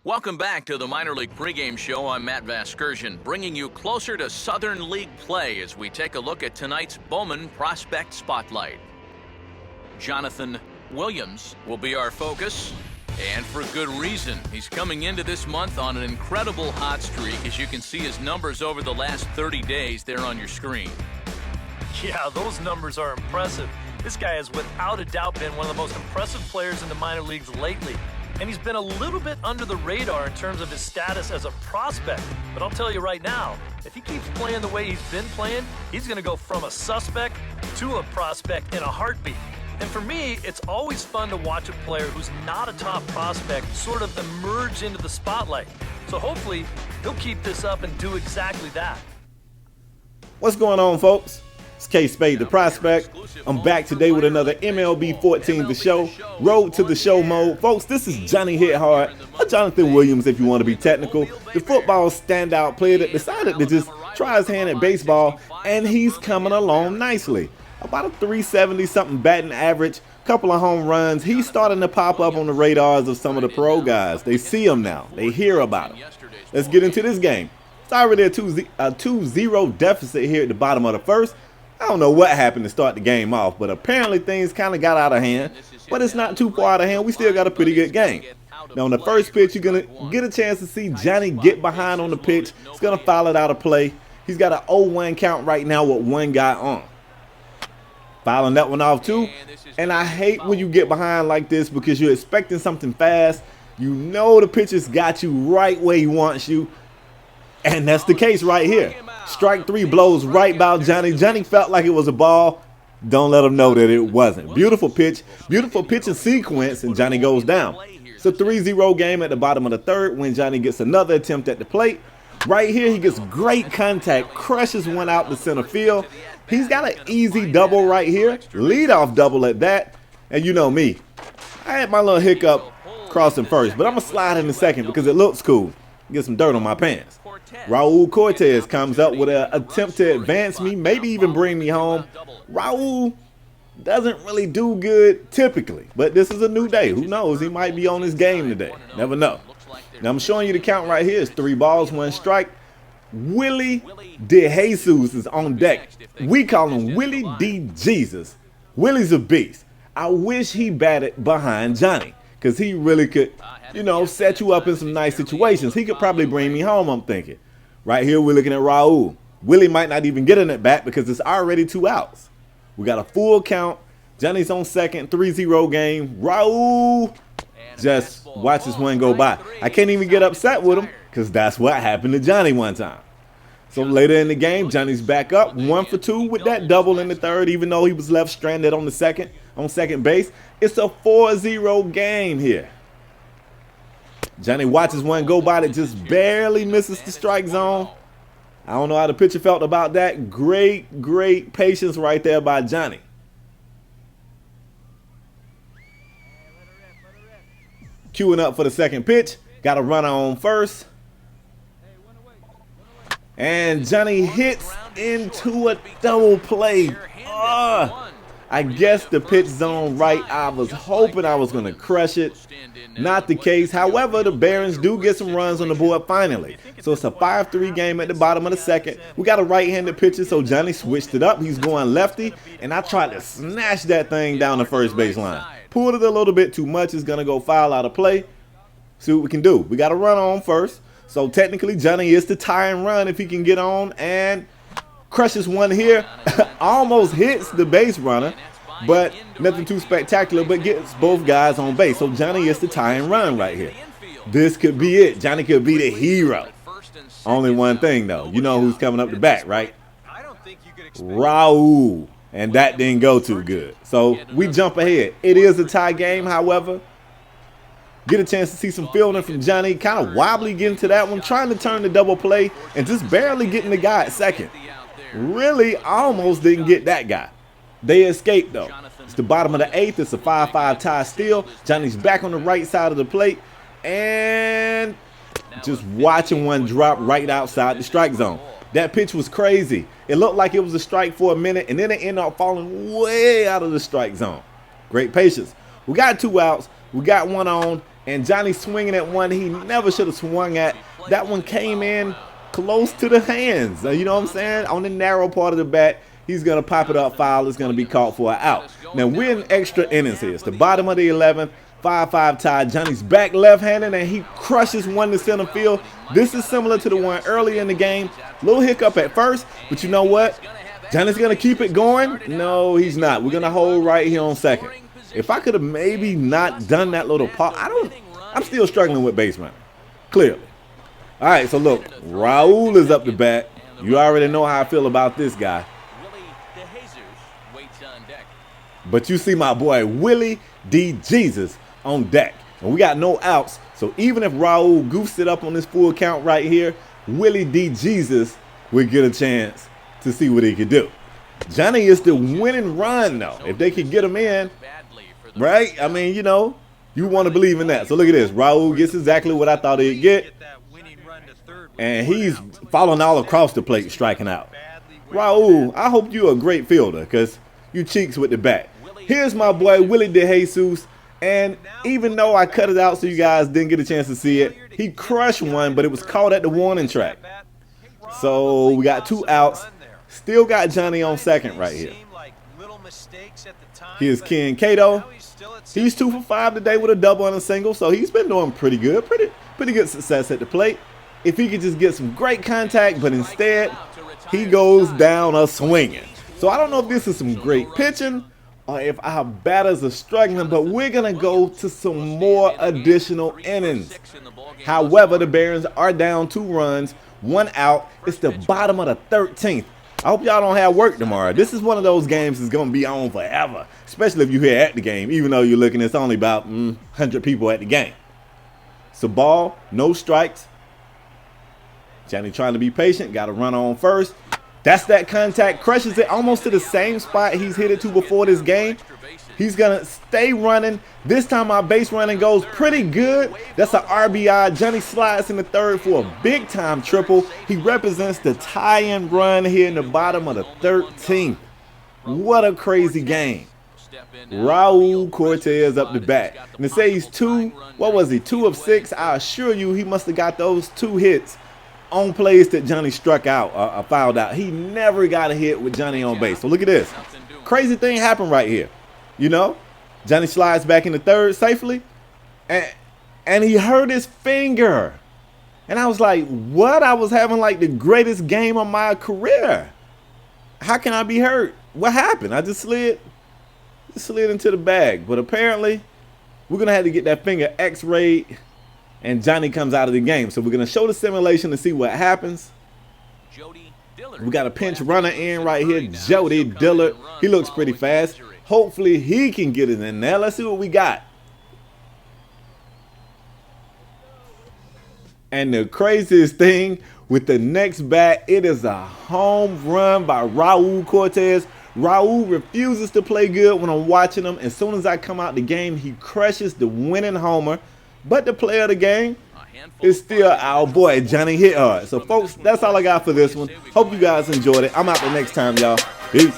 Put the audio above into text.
Welcome back to the Minor League Pregame Show. I'm Matt Vasgersian, bringing you closer to Southern League play as we take a look at tonight's Bowman Prospect Spotlight. Jonathan Williams will be our focus, and for good reason. He's coming into this month on an incredible hot streak, as you can see his numbers over the last 30 days there on your screen. Yeah, those numbers are impressive. This guy has without a doubt been one of the most impressive players in the minor leagues lately. And he's been a little bit under the radar in terms of his status as a prospect. But I'll tell you right now, if he keeps playing the way he's been playing, he's going to go from a suspect to a prospect in a heartbeat. And for me, it's always fun to watch a player who's not a top prospect sort of emerge into the spotlight. So hopefully, he'll keep this up and do exactly that. What's going on, folks? It's KspadeTheProspect. I'm back today with another MLB 14 The Show, Road to the Show mode. Folks, this is Johnny Hithard, or Jonathan Williams if you want to be technical, the football standout player that decided to just try his hand at baseball, and he's coming along nicely. About a 370-something batting average, couple of home runs. He's starting to pop up on the radars of some of the pro guys. They see him now. They hear about him. Let's get into this game. It's already a 2-0 deficit here at the bottom of the first. I don't know what happened to start the game off, but apparently things kind of got out of hand. But it's not too far out of hand. We still got a pretty good game. Now, on the first pitch, you're going to get a chance to see Johnny get behind on the pitch. He's going to foul it out of play. He's got an 0-1 count right now with one guy on. Fouling that one off too. And I hate when you get behind like this because you're expecting something fast. You know the pitcher's got you right where he wants you. And that's the case right here. Strike three blows right by Johnny. Johnny felt like it was a ball. Don't let him know that it wasn't. Beautiful pitching sequence, and Johnny goes down. It's a 3-0 game at the bottom of the third when Johnny gets another attempt at the plate. Right here, he gets great contact, crushes one out to center field. He's got an easy double right here, leadoff double at that. And you know me, I had my little hiccup crossing first, but I'm going to slide in the second because it looks cool. Get some dirt on my pants. Raul Cortez comes up with an attempt to advance me, maybe even bring me home. Raul doesn't really do good typically, but this is a new day. Who knows? He might be on his game today. Never know. Now I'm showing you the count right here. It's 3 balls, 1 strike. Willie DeJesus is on deck. We call him Willie D. Jesus. Willie's a beast. I wish he batted behind Johnny because he really could, you know, set you up in some nice situations. He could probably bring me home, I'm thinking. Right here, we're looking at Raul. Willie might not even get in at bat because it's already 2 outs. We got a full count. Johnny's on second, 3-0 game. Raul just watches one go by. I can't even get upset with him because that's what happened to Johnny one time. So later in the game, Johnny's back up 1 for 2 with that double in the third, even though he was left stranded on second base. It's a 4-0 game here. Johnny watches one go by that just barely misses the strike zone. I don't know how the pitcher felt about that. Great patience right there by Johnny. Queuing up for the second pitch. Got a runner on first. And Johnny hits into a double play. I guess the pitch zone right. I was hoping I was going to crush it. Not the case. However, the Barons do get some runs on the board finally. So it's a 5-3 game at the bottom of the second. We got a right-handed pitcher, so Johnny switched it up. He's going lefty, and I tried to snatch that thing down the first baseline. Pulled it a little bit too much. It's going to go foul out of play. See what we can do. We got a run on first. So technically, Johnny is the tie and run if he can get on, and crushes one here. Almost hits the base runner, but nothing too spectacular, but gets both guys on base. So Johnny is the tie and run right here. This could be it. Johnny could be the hero. Only one thing, though. You know who's coming up the bat, right? Raul. And that didn't go too good. So we jump ahead. It is a tie game, however. Get a chance to see some fielding from Johnny. Kind of wobbly getting to that one. Trying to turn the double play and just barely getting the guy at second. Really almost didn't get that guy. They escaped, though. It's the bottom of the 8th. It's a 5-5 tie still. Johnny's back on the right side of the plate. And just watching one drop right outside the strike zone. That pitch was crazy. It looked like it was a strike for a minute, and then it ended up falling way out of the strike zone. Great patience. We got 2 outs. We got one on, And Johnny swinging at one he never should have swung at. That one came in close to the hands. You know what I'm saying? On the narrow part of the bat, he's going to pop it up foul. It's going to be caught for an out. Now, we're in extra innings here. It's the bottom of the 11th. 5-5 tie. Johnny's back left-handed, and he crushes one to center field. This is similar to the one earlier in the game. Little hiccup at first, but you know what? Johnny's going to keep it going? No, he's not. We're going to hold right here on second. If I could have maybe not done that little pop, I'm still struggling with base running. Clearly. All right, so look, Raul is up the bat. You already know how I feel about this guy. But you see my boy Willie D. Jesus on deck. And we got no outs. So even if Raul goofs it up on this full count right here, Willie D. Jesus would get a chance to see what he could do. Johnny is the winning run, though. If they could get him in, right? I mean, you know, you want to believe in that. So look at this. Raul gets exactly what I thought he'd get. And he's falling all across the plate, striking out. Raul, I hope you're a great fielder because you cheeks with the bat. Here's my boy Willie De Jesus. And even though I cut it out so you guys didn't get a chance to see it, he crushed one, but it was caught at the warning track. So we got 2 outs. Still got Johnny on second right here. Here's Ken Cato. He's 2 for 5 today with a double and a single, so he's been doing pretty good. Pretty good success at the plate. If he could just get some great contact, but instead, he goes down a swinging. So I don't know if this is some great pitching or if our batters are struggling, but we're going to go to some more additional innings. However, the Barons are down 2 runs, 1 out. It's the bottom of the 13th. I hope y'all don't have work tomorrow. This is one of those games that's going to be on forever, especially if you're here at the game, even though you're looking, it's only about 100 people at the game. So ball, no strikes. Johnny trying to be patient, got to run on first. That's that contact, crushes it almost to the same spot he's hit it to before this game. He's going to stay running. This time our base running goes pretty good. That's an RBI. Johnny slides in the third for a big-time triple. He represents the tie-in run here in the bottom of the 13th. What a crazy game. Raul Cortez up the bat. And to say he's 2 of 6, I assure you he must have got those 2 hits on plays that Johnny struck out or fouled out. He never got a hit with Johnny on base. So look at this. Crazy thing happened right here. You know, Johnny slides back in the third safely, and he hurt his finger. And I was like, what? I was having like the greatest game of my career. How can I be hurt? What happened? I just slid into the bag. But apparently, we're going to have to get that finger x-rayed, and Johnny comes out of the game. So we're going to show the simulation to see what happens. We got a pinch runner in right here, Jody Dillard. He looks pretty fast. Hopefully he can get it in there. Let's see what we got. And the craziest thing with the next bat, it is a home run by Raul Cortez. Raul refuses to play good when I'm watching him. As soon as I come out the game, he crushes the winning homer. But the player of the game is still our boy, Johnny Hithard. So, folks, that's all I got for this one. Hope you guys enjoyed it. I'm out the next time, y'all. Peace.